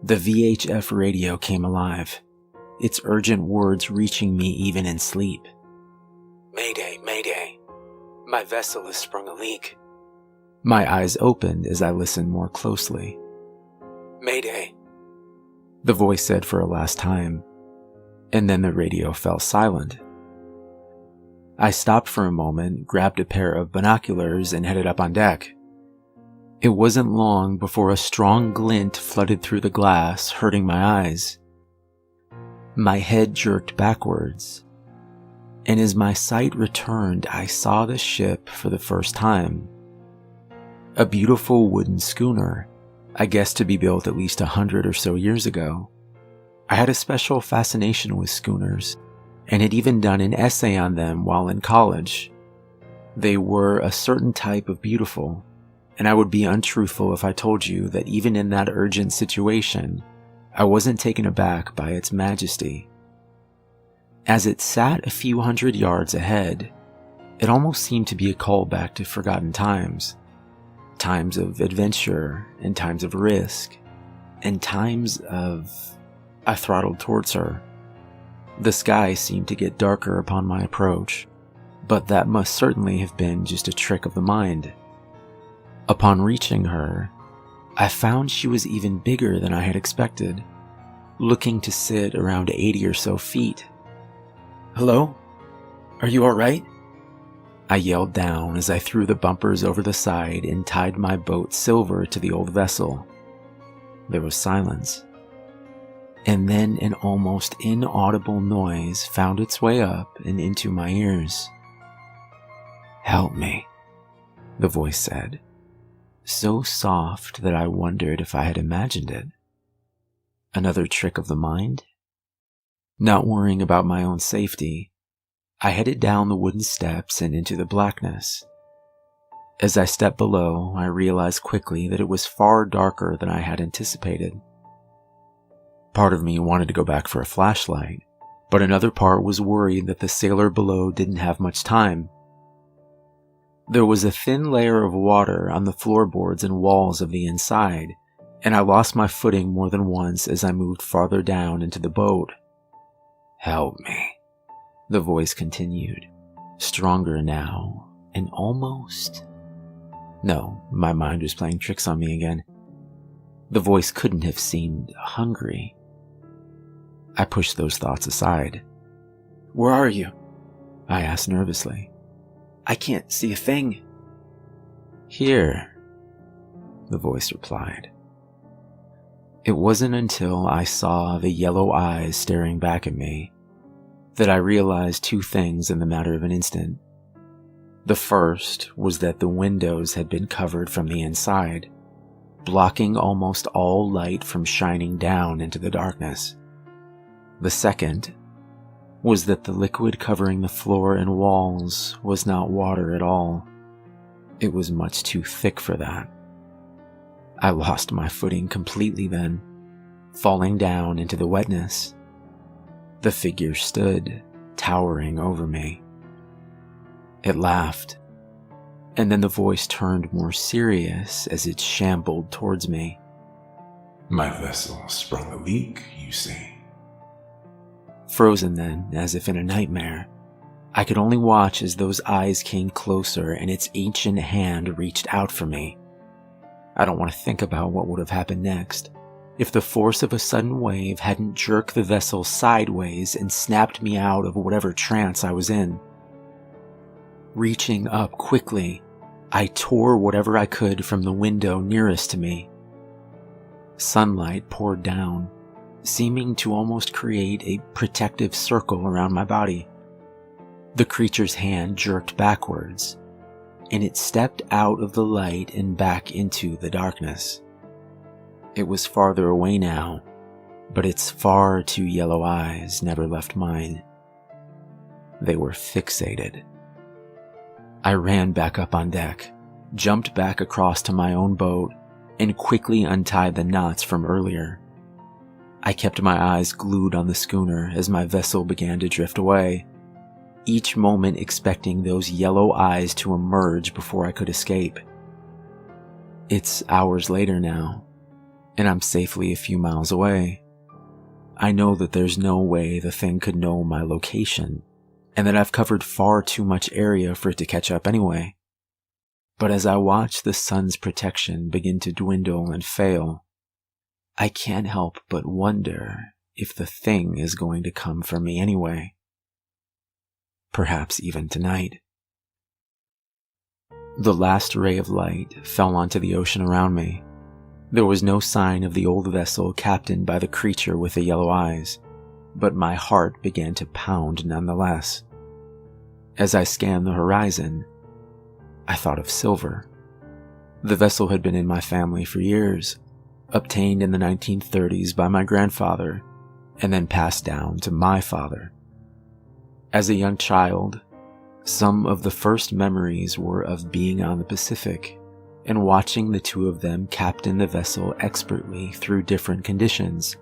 The VHF radio came alive, its urgent words reaching me even in sleep. "Mayday, mayday. My vessel has sprung a leak." My eyes opened as I listened more closely. "Mayday," the voice said for a last time, and then the radio fell silent. I stopped for a moment, grabbed a pair of binoculars, and headed up on deck. It wasn't long before a strong glint flooded through the glass, hurting my eyes. My head jerked backwards, and as my sight returned, I saw the ship for the first time. A beautiful wooden schooner, I guess to be built at least 100 or so years ago. I had a special fascination with schooners, and had even done an essay on them while in college. They were a certain type of beautiful, and I would be untruthful if I told you that even in that urgent situation, I wasn't taken aback by its majesty. As it sat a few hundred yards ahead, it almost seemed to be a callback to forgotten times. Times of adventure, and times of risk, and times of... I throttled towards her. The sky seemed to get darker upon my approach, but that must certainly have been just a trick of the mind. Upon reaching her, I found she was even bigger than I had expected, looking to sit around 80 or so feet. "Hello? Are you alright?" I yelled down as I threw the bumpers over the side and tied my boat Silver to the old vessel. There was silence. And then an almost inaudible noise found its way up and into my ears. "Help me," the voice said, so soft that I wondered if I had imagined it. Another trick of the mind? Not worrying about my own safety, I headed down the wooden steps and into the blackness. As I stepped below, I realized quickly that it was far darker than I had anticipated. Part of me wanted to go back for a flashlight, but another part was worried that the sailor below didn't have much time. There was a thin layer of water on the floorboards and walls of the inside, and I lost my footing more than once as I moved farther down into the boat. "Help me," the voice continued, stronger now, and almost... No, my mind was playing tricks on me again. The voice couldn't have seemed hungry. I pushed those thoughts aside. "Where are you?" I asked nervously. "I can't see a thing." "Here," the voice replied. It wasn't until I saw the yellow eyes staring back at me that I realized two things in the matter of an instant. The first was that the windows had been covered from the inside, blocking almost all light from shining down into the darkness. The second was that the liquid covering the floor and walls was not water at all. It was much too thick for that. I lost my footing completely then, falling down into the wetness. The figure stood, towering over me. It laughed, and then the voice turned more serious as it shambled towards me. "My vessel sprung a leak, you see." Frozen then, as if in a nightmare, I could only watch as those eyes came closer and its ancient hand reached out for me. I don't want to think about what would have happened next, if the force of a sudden wave hadn't jerked the vessel sideways and snapped me out of whatever trance I was in. Reaching up quickly, I tore whatever I could from the window nearest to me. Sunlight poured down, seeming to almost create a protective circle around my body. The creature's hand jerked backwards, and it stepped out of the light and back into the darkness. It was farther away now, but its far too yellow eyes never left mine. They were fixated. I ran back up on deck, jumped back across to my own boat, and quickly untied the knots from earlier. I kept my eyes glued on the schooner as my vessel began to drift away, each moment expecting those yellow eyes to emerge before I could escape. It's hours later now, and I'm safely a few miles away. I know that there's no way the thing could know my location, and that I've covered far too much area for it to catch up anyway. But as I watch the sun's protection begin to dwindle and fail, I can't help but wonder if the thing is going to come for me anyway. Perhaps even tonight. The last ray of light fell onto the ocean around me. There was no sign of the old vessel captained by the creature with the yellow eyes, but my heart began to pound nonetheless. As I scanned the horizon, I thought of silver. The vessel had been in my family for years, obtained in the 1930s by my grandfather, and then passed down to my father. As a young child, some of the first memories were of being on the Pacific and watching the two of them captain the vessel expertly through different conditions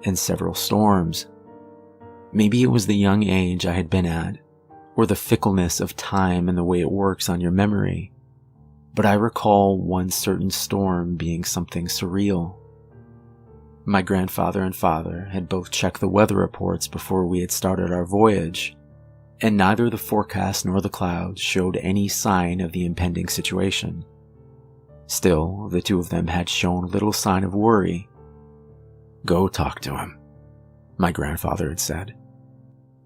and several storms. Maybe it was the young age I had been at, or the fickleness of time and the way it works on your memory, but I recall one certain storm being something surreal. My grandfather and father had both checked the weather reports before we had started our voyage, and neither the forecast nor the clouds showed any sign of the impending situation. Still, the two of them had shown little sign of worry. "Go talk to him," my grandfather had said,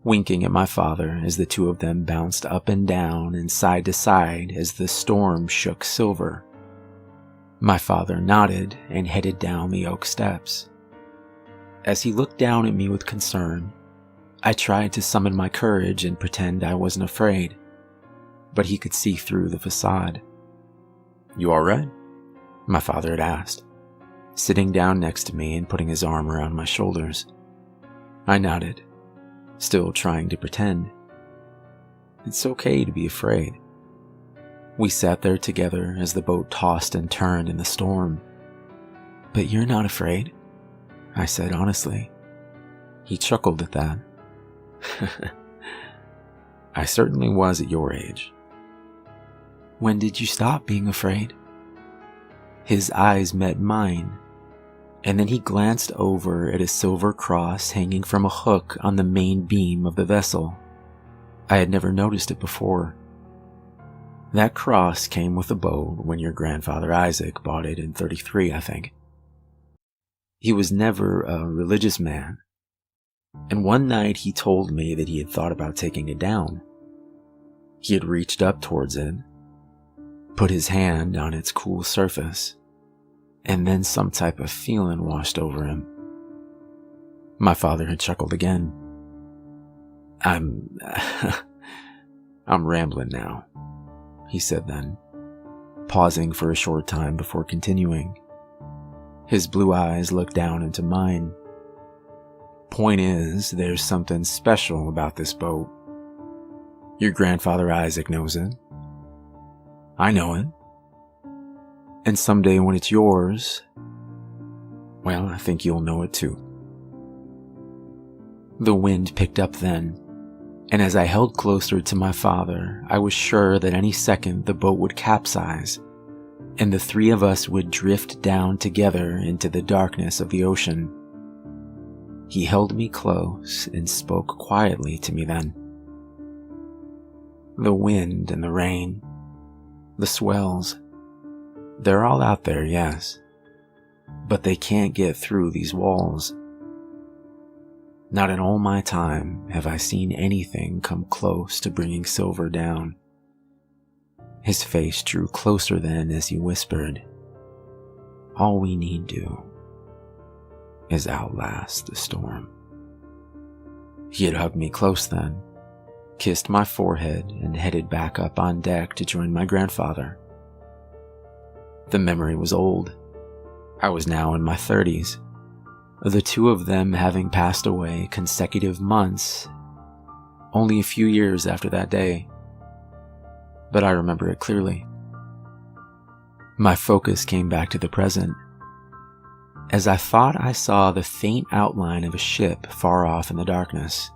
winking at my father as the two of them bounced up and down and side to side as the storm shook Silver. My father nodded and headed down the oak steps. As he looked down at me with concern, I tried to summon my courage and pretend I wasn't afraid, but he could see through the facade. "You all right?" my father had asked, sitting down next to me and putting his arm around my shoulders. I nodded, still trying to pretend. It's okay to be afraid. We sat there together as the boat tossed and turned in the storm. "But you're not afraid?" I said honestly. He chuckled at that. "I certainly was at your age." "When did you stop being afraid?" His eyes met mine, and then he glanced over at a silver cross hanging from a hook on the main beam of the vessel. I had never noticed it before. That cross came with the boat when your grandfather Isaac bought it in 33, I think. He was never a religious man, and one night he told me that he had thought about taking it down. He had reached up towards it, put his hand on its cool surface, and then some type of feeling washed over him. My father had chuckled again. I'm rambling now," he said then, pausing for a short time before continuing. His blue eyes looked down into mine. "Point is, there's something special about this boat. Your grandfather Isaac knows it. I know it. And someday when it's yours, well, I think you'll know it too." The wind picked up then, and as I held closer to my father, I was sure that any second the boat would capsize, and the three of us would drift down together into the darkness of the ocean. He held me close and spoke quietly to me then. "The wind and the rain, the swells, they're all out there, yes, but they can't get through these walls. Not in all my time have I seen anything come close to bringing Silver down." His face drew closer then as he whispered, "All we need do is outlast the storm." He had hugged me close then, kissed my forehead, and headed back up on deck to join my grandfather. The memory was old. I was now in my 30s, the two of them having passed away consecutive months, only a few years after that day. But I remember it clearly. My focus came back to the present, as I thought I saw the faint outline of a ship far off in the darkness.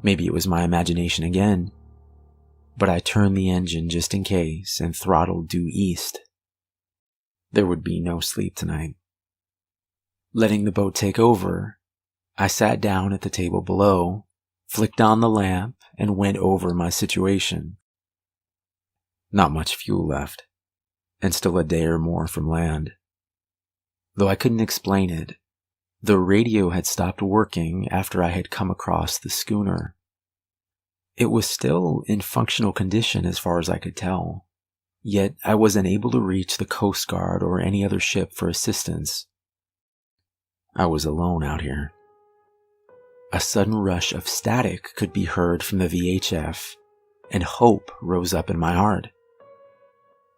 Maybe it was my imagination again, but I turned the engine just in case and throttled due east. There would be no sleep tonight. Letting the boat take over, I sat down at the table below, flicked on the lamp, and went over my situation. Not much fuel left, and still a day or more from land. Though I couldn't explain it, the radio had stopped working after I had come across the schooner. It was still in functional condition as far as I could tell, yet I wasn't able to reach the Coast Guard or any other ship for assistance. I was alone out here. A sudden rush of static could be heard from the VHF, and hope rose up in my heart.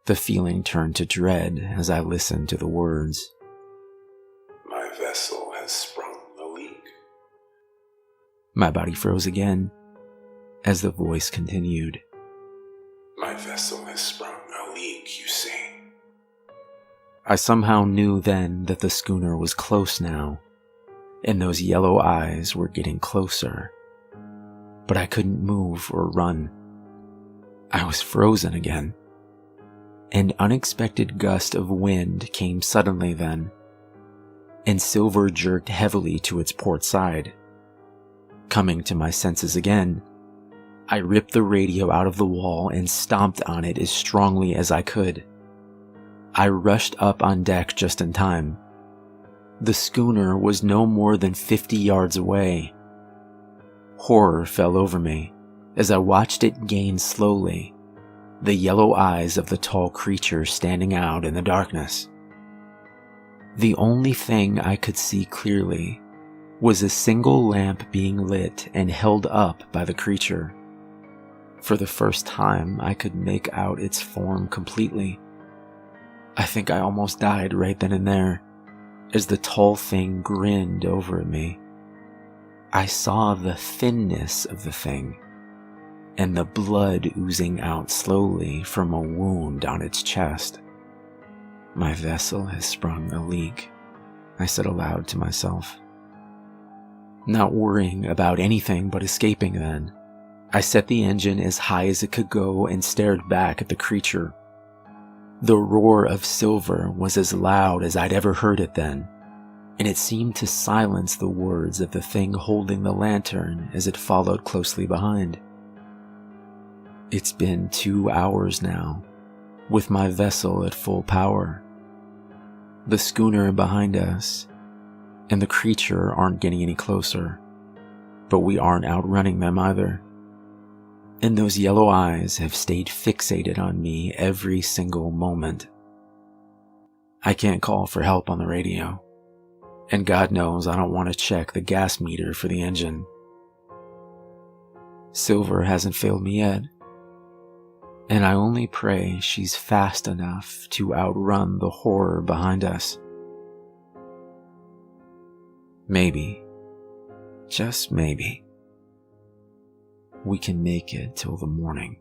The feeling turned to dread as I listened to the words. My vessel has sprung a leak. My body froze again as the voice continued. My vessel has sprung a leak, you see. I somehow knew then that the schooner was close now, and those yellow eyes were getting closer. But I couldn't move or run. I was frozen again. An unexpected gust of wind came suddenly then, and Silver jerked heavily to its port side. Coming to my senses again, I ripped the radio out of the wall and stomped on it as strongly as I could. I rushed up on deck just in time. The schooner was no more than 50 yards away. Horror fell over me as I watched it gain slowly, the yellow eyes of the tall creature standing out in the darkness. The only thing I could see clearly was a single lamp being lit and held up by the creature. For the first time, I could make out its form completely. I think I almost died right then and there, as the tall thing grinned over at me. I saw the thinness of the thing, and the blood oozing out slowly from a wound on its chest. My vessel has sprung a leak, I said aloud to myself. Not worrying about anything but escaping then, I set the engine as high as it could go and stared back at the creature. The roar of Silver was as loud as I'd ever heard it then, and it seemed to silence the words of the thing holding the lantern as it followed closely behind. It's been 2 hours now, with my vessel at full power. The schooner behind us and the creature aren't getting any closer, but we aren't outrunning them either. And those yellow eyes have stayed fixated on me every single moment. I can't call for help on the radio, and God knows I don't want to check the gas meter for the engine. Silver hasn't failed me yet, and I only pray she's fast enough to outrun the horror behind us. Maybe, just maybe, we can make it till the morning.